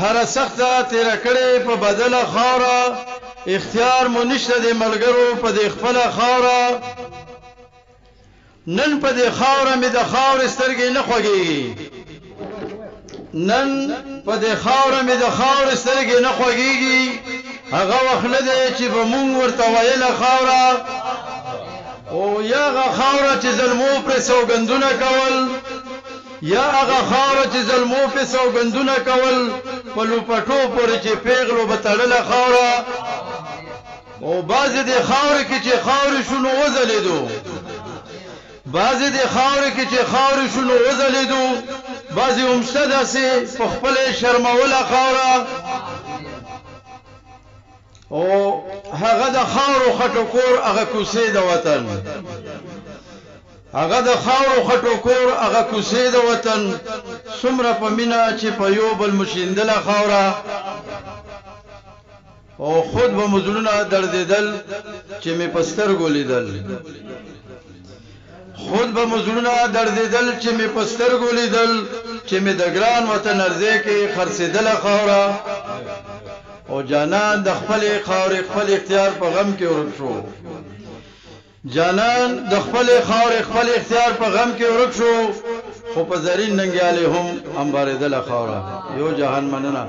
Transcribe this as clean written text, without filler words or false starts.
هر سخته تیر کړي په بدل خاوره اختیار مو نشته د ملګرو په د خپل خاوره نن په د خاوره مې د خاور سترګې نه خوږي نن په د خاوره مې د خاور سترګې نه خوږيږي هغه وخت نه دی چې به مونږ ورته ویله خاوره او یا هغه خاوره چې ظلمو پرې سوګندونه کول یا هغه خاوره چې ظلمو پرې سوګندونه کول په لوپټو پورې چې پیغلو به تړله خاوره او بعضې د خاورې کې چې خاورې شونو وځلېدو بعضې د خاورې کې چې خاورې شونو وځلېدو بعضې هم شته داسې په خپله شرموله خاوره او هغه د خاورو خټو کور هغه کوڅې د وطن هغه د خاورو خټو کور هغه کوڅې د وطن څومره په مینه چې په یو بل مشیندله خاوره او خود به مزلونه دردېدل چې مې په سترګو لیدل خود به مزلونه دردېدل چې مې په سترګو لیدل چې مې د ګران وطن ارزې کې خرڅېدله خاوره او جانان د خپل خاورې خپل اختیار په غم کې ورک شو جانان د خپل خاورې خپل اختیار په غم کې ورک شو خو په زرین ننګیالې هم انبارېدله خاوره یو جهان مننه